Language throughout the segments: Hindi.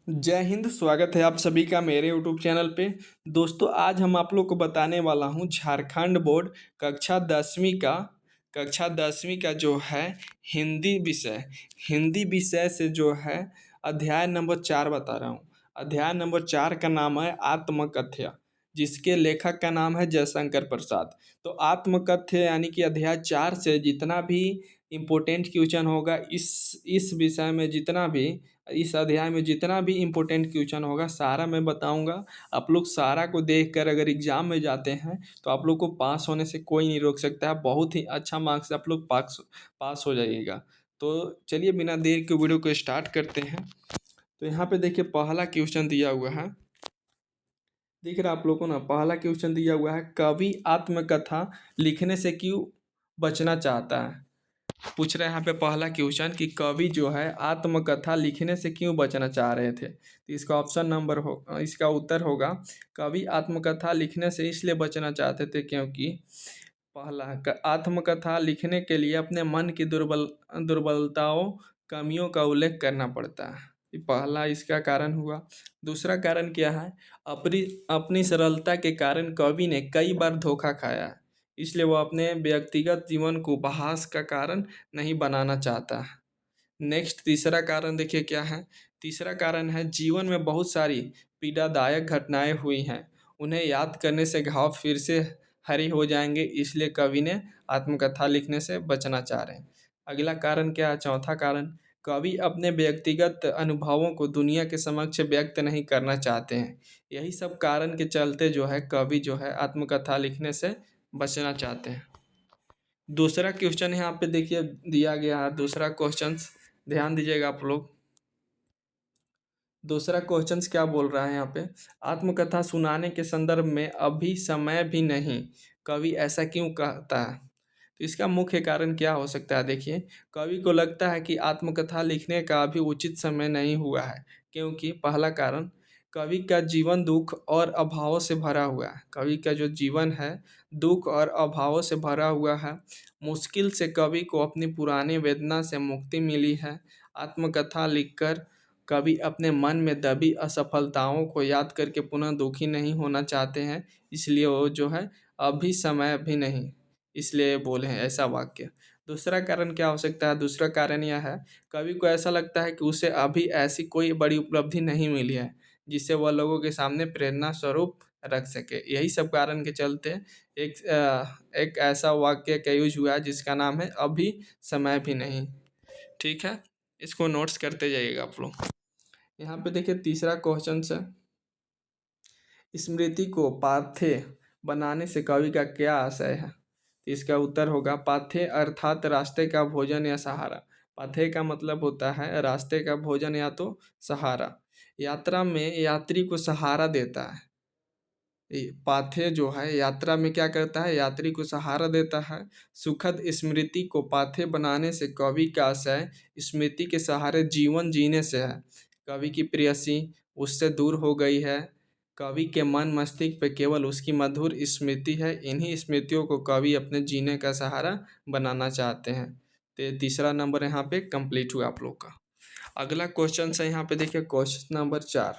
जय हिंद। स्वागत है आप सभी का मेरे यूट्यूब चैनल पे। दोस्तों, आज हम आप लोग को बताने वाला हूँ झारखंड बोर्ड कक्षा 10वीं का जो है हिंदी विषय हिंदी विषय से जो है अध्याय नंबर 4 बता रहा हूँ। अध्याय नंबर 4 का नाम है आत्मकथ्य, जिसके लेखक का नाम है जयशंकर प्रसाद। तो आत्मकथ्य यानी कि अध्याय 4 से जितना भी इम्पोर्टेंट क्वेश्चन होगा इस विषय में, जितना भी इस अध्याय में जितना भी इम्पोर्टेंट क्वेश्चन होगा सारा मैं बताऊंगा। आप लोग सारा को देखकर अगर एग्जाम में जाते हैं तो आप लोग को पास होने से कोई नहीं रोक सकता है। बहुत ही अच्छा मार्क्स से आप लोग पास हो जाइएगा। तो चलिए बिना देर के वीडियो को स्टार्ट करते हैं। तो यहाँ पे देखिए पहला क्वेश्चन दिया हुआ है, दिख रहा है आप लोगों को ना। पहला क्वेश्चन दिया हुआ है, कवि आत्मकथा लिखने से क्यों बचना चाहता है। पूछ रहे हैं यहाँ पे पहला क्वेश्चन कि कवि जो है आत्मकथा लिखने से क्यों बचना चाह रहे थे। तो इसका उत्तर होगा, कवि आत्मकथा लिखने से इसलिए बचना चाहते थे क्योंकि आत्मकथा लिखने के लिए अपने मन की दुर्बलताओं कमियों का उल्लेख करना पड़ता है। ये पहला इसका कारण हुआ। दूसरा कारण क्या है, अपनी अपनी सरलता के कारण कवि ने कई बार धोखा खाया है, इसलिए वो अपने व्यक्तिगत जीवन को बहस का कारण नहीं बनाना चाहता है। नेक्स्ट तीसरा कारण देखिए क्या है। तीसरा कारण है, जीवन में बहुत सारी पीड़ादायक घटनाएं हुई हैं, उन्हें याद करने से घाव फिर से हरी हो जाएंगे, इसलिए कवि ने आत्मकथा लिखने से बचना चाह रहे हैं। अगला कारण क्या है, चौथा कारण, कवि अपने व्यक्तिगत अनुभवों को दुनिया के समक्ष व्यक्त नहीं करना चाहते हैं। यही सब कारण के चलते जो है कवि जो है आत्मकथा लिखने से बचना चाहते हैं। दूसरा क्वेश्चन यहाँ पे देखिए दिया गया है। दूसरा क्वेश्चन ध्यान दीजिएगा आप लोग। दूसरा क्वेश्चन क्या बोल रहा है यहाँ पे, आत्मकथा सुनाने के संदर्भ में अभी समय भी नहीं, कवि ऐसा क्यों कहता है। तो इसका मुख्य कारण क्या हो सकता है, देखिए कवि को लगता है कि आत्मकथा लिखने का अभी उचित समय नहीं हुआ है, क्योंकि पहला कारण, कवि का जीवन दुख और अभावों से भरा हुआ है। कवि का जो जीवन है दुख और अभावों से भरा हुआ है। मुश्किल से कवि को अपनी पुरानी वेदना से मुक्ति मिली है। आत्मकथा लिखकर कवि अपने मन में दबी असफलताओं को याद करके पुनः दुखी नहीं होना चाहते हैं, इसलिए वो जो है अभी समय भी नहीं, इसलिए बोले हैं ऐसा वाक्य। दूसरा कारण क्या हो सकता है, दूसरा कारण यह है, कवि को ऐसा लगता है कि उसे अभी ऐसी कोई बड़ी उपलब्धि नहीं मिली है जिससे वह लोगों के सामने प्रेरणा स्वरूप रख सके। यही सब कारण के चलते एक ऐसा वाक्य का यूज हुआ है जिसका नाम है अभी समय भी नहीं। ठीक है, इसको नोट्स करते जाइएगा आप लोग। यहाँ पे देखिए तीसरा क्वेश्चन है, स्मृति को पाथ्य बनाने से कवि का क्या आशय है। तो इसका उत्तर होगा, पाथ्य अर्थात रास्ते का भोजन या सहारा। पाथेय का मतलब होता है रास्ते का भोजन या तो सहारा। यात्रा में यात्री को सहारा देता है। पाथेय जो है यात्रा में क्या करता है, यात्री को सहारा देता है। सुखद स्मृति को पाथेय बनाने से कवि का आशय स्मृति के सहारे जीवन जीने से है। कवि की प्रेयसी उससे दूर हो गई है, कवि के मन मस्तिष्क पे केवल उसकी मधुर स्मृति है। इन्हीं स्मृतियों को कवि अपने जीने का सहारा बनाना चाहते हैं। तो तीसरा नंबर यहाँ पे कंप्लीट हुआ आप लोग का। अगला क्वेश्चन है यहाँ पे देखिए क्वेश्चन नंबर 4।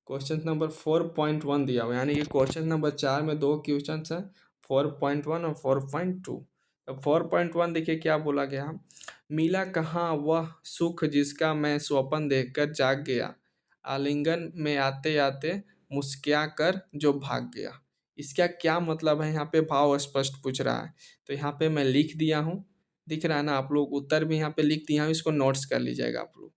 क्वेश्चन नंबर 4.1 दिया हुआ, यानी कि क्वेश्चन नंबर 4 में दो क्वेश्चन है, 4.1 और 4.2। अब 4.1 देखिए क्या बोला गया, मिला कहाँ वह सुख जिसका मैं स्वप्न देखकर जाग गया, आलिंगन में आते आते मुस्किया कर जो भाग गया। इसका क्या मतलब है, यहाँ पे भाव स्पष्ट पूछ रहा है। तो यहाँ पे मैं लिख दिया हूँ, दिख रहा है ना आप लोग, उत्तर भी यहाँ पे लिख दिया हूँ, इसको नोट्स कर लीजिएगा आप लोग।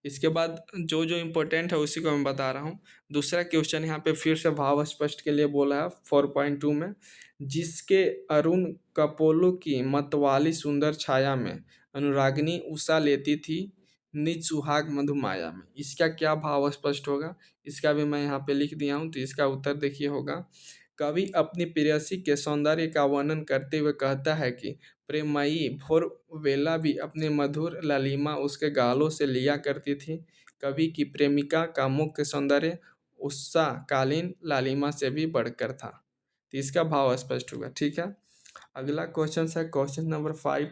इसके बाद जो जो इम्पोर्टेंट है उसी को मैं बता रहा हूँ। दूसरा क्वेश्चन यहाँ पे फिर से भाव स्पष्ट के लिए बोला है 4.2 में, जिसके अरुण कपोलों की मतवाली सुंदर छाया में अनुरागिनी उषा लेती थी निज सुहाग मधुमाया में। इसका क्या भाव स्पष्ट होगा, इसका भी मैं यहाँ पे लिख दिया हूँ। तो इसका उत्तर देखिए होगा, कवि अपनी प्रेयसी के सौंदर्य का वर्णन करते हुए कहता है कि प्रेमयी भोर वेला भी अपनी मधुर लालिमा उसके गालों से लिया करती थी। कवि की प्रेमिका का मुख्य सौंदर्य उत्साह कालीन लालिमा से भी बढ़कर था। तो इसका भाव स्पष्ट होगा। ठीक है, अगला क्वेश्चन है क्वेश्चन नंबर 5,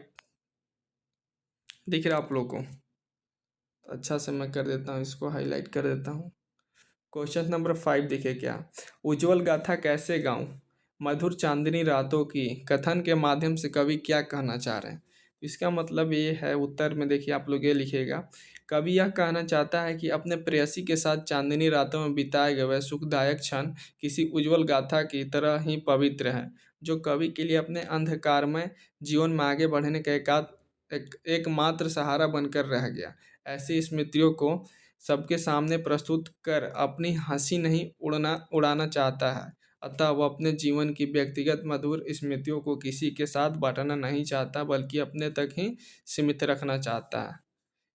दिख रहा आप लोग को। अच्छा से मैं कर देता हूँ, इसको हाईलाइट कर देता हूँ। क्वेश्चन नंबर 5 देखिए क्या, उज्जवल गाथा कैसे गाऊं, मधुर चांदनी रातों की कथन के माध्यम से कवि क्या कहना चाह रहे हैं। इसका मतलब ये है, उत्तर में देखिए आप लोग ये लिखिएगा, कवि यह कहना चाहता है कि अपने प्रेयसी के साथ चांदनी रातों में बिताए गए वह सुखदायक क्षण किसी उज्जवल गाथा की तरह ही पवित्र हैं, जो कवि के लिए अपने अंधकारमय जीवन में आगे बढ़ने का एकमात्र सहारा बनकर रह गया। ऐसी स्मृतियों को सबके सामने प्रस्तुत कर अपनी हंसी नहीं उड़ाना चाहता है, अतः वह अपने जीवन की व्यक्तिगत मधुर स्मृतियों को किसी के साथ बांटना नहीं चाहता, बल्कि अपने तक ही सीमित रखना चाहता है।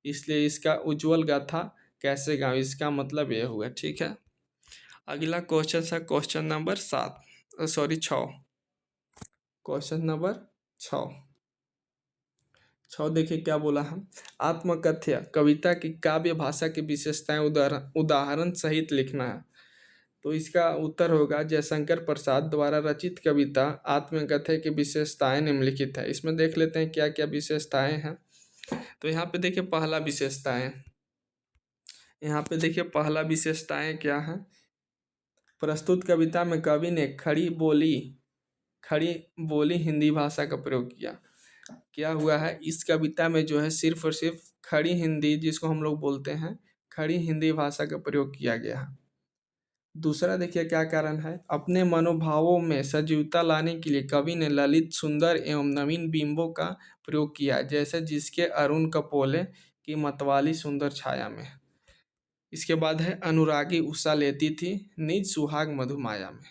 इसलिए इसका उज्जवल गाथा कैसे गाँव, इसका मतलब ये हुआ। ठीक है, अगला क्वेश्चन है क्वेश्चन नंबर 6। क्वेश्चन नंबर 6 देखिए क्या बोला है, आत्मकथ्य कविता की काव्य भाषा की विशेषताएं उदाहरण सहित लिखना है। तो इसका उत्तर होगा, जयशंकर प्रसाद द्वारा रचित कविता आत्मकथ्य की विशेषताएं निम्नलिखित है। इसमें देख लेते हैं क्या क्या विशेषताएं हैं। तो यहाँ पे देखिए पहला विशेषताएं, यहाँ पे देखिए पहला विशेषताएं क्या है, प्रस्तुत कविता में कवि ने खड़ी बोली हिंदी भाषा का प्रयोग किया। क्या हुआ है, इस कविता में जो है सिर्फ और सिर्फ खड़ी हिंदी, जिसको हम लोग बोलते हैं खड़ी हिंदी भाषा का प्रयोग किया गया है। दूसरा देखिए क्या कारण है, अपने मनोभावों में सजीवता लाने के लिए कवि ने ललित सुंदर एवं नवीन बिंबों का प्रयोग किया, जैसे जिसके अरुण कपोले की मतवाली सुंदर छाया में। इसके बाद है, अनुरागी उषा लेती थी निज सुहाग मधुमाया में।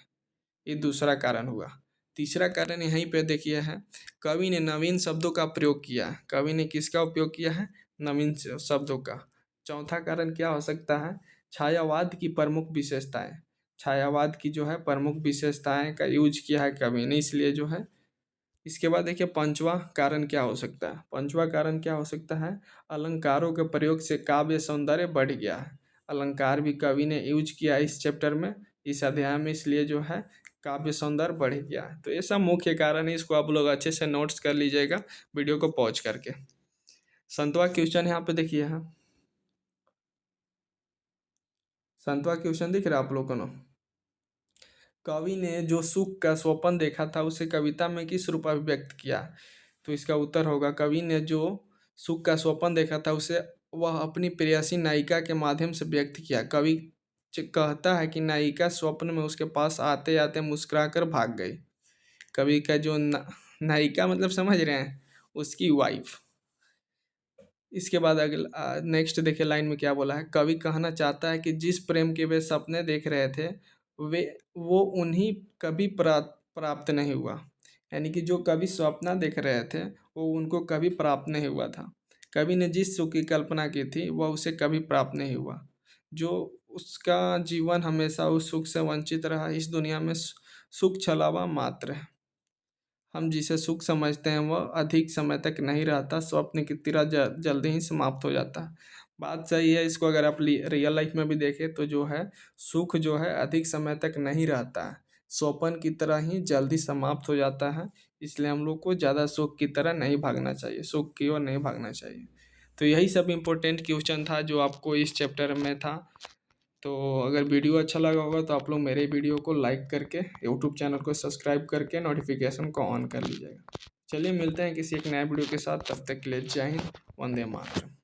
ये दूसरा कारण हुआ। तीसरा कारण यहीं पे देखिए है, कवि ने नवीन शब्दों का प्रयोग किया। कवि ने किसका उपयोग किया है, नवीन शब्दों का। चौथा कारण क्या हो सकता है, छायावाद की प्रमुख विशेषताएं। छायावाद की जो है प्रमुख विशेषताएं का यूज किया है कवि ने, इसलिए जो है। इसके बाद देखिए पंचवा कारण क्या हो सकता है, पंचवा कारण क्या हो सकता है, अलंकारों के प्रयोग से काव्य सौंदर्य बढ़ गया है। अलंकार भी कवि ने यूज किया इस चैप्टर में, इस अध्याय में, इसलिए जो है काव्य सौंदर्य बढ़ गया है। तो ये सब मुख्य कारण है, इसको आप लोग अच्छे से नोट्स कर लीजिएगा वीडियो को पॉज करके। संतवा क्वेश्चन यहाँ पे देखिए है, संतवा क्वेश्चन दिख रहा है आप लोगों को ना। कवि ने जो सुख का स्वप्न देखा था उसे कविता में किस रूप में व्यक्त किया। तो इसका उत्तर होगा, कवि ने जो सुख का स्वप्न देखा था उसे वह अपनी प्रेयसी नायिका के माध्यम से व्यक्त किया। कवि कहता है कि नायिका स्वप्न में उसके पास आते आते मुस्कुराकर भाग गई। कवि का जो नायिका मतलब समझ रहे हैं, उसकी वाइफ। इसके बाद अगला नेक्स्ट देखिए लाइन में क्या बोला है, कवि कहना चाहता है कि जिस प्रेम के वे सपने देख रहे थे वे वो उन्हीं कभी प्राप्त नहीं हुआ। यानी कि जो कवि सपना देख रहे थे वो उनको कभी प्राप्त नहीं हुआ था। कवि ने जिस सुख की कल्पना की थी वह उसे कभी प्राप्त नहीं हुआ। जो उसका जीवन हमेशा उस सुख से वंचित रहा। इस दुनिया में सुख छलावा मात्र है। हम जिसे सुख समझते हैं वह अधिक समय तक नहीं रहता, स्वप्न की तरह जल्दी ही समाप्त हो जाता है। बात सही है, इसको अगर आप रियल लाइफ में भी देखें तो जो है सुख जो है अधिक समय तक नहीं रहता है, स्वप्न की तरह ही जल्दी समाप्त हो जाता है। इसलिए हम लोग को ज़्यादा सुख की तरह नहीं भागना चाहिए, सुख की ओर नहीं भागना चाहिए। तो यही सब इम्पोर्टेंट क्वेश्चन था जो आपको इस चैप्टर में था। तो अगर वीडियो अच्छा लगा होगा तो आप लोग मेरे वीडियो को लाइक करके यूट्यूब चैनल को सब्सक्राइब करके नोटिफिकेशन को ऑन कर लीजिएगा। चलिए मिलते हैं किसी एक नए वीडियो के साथ, तब तक के लिए जय हिंद, वंदे मातरम।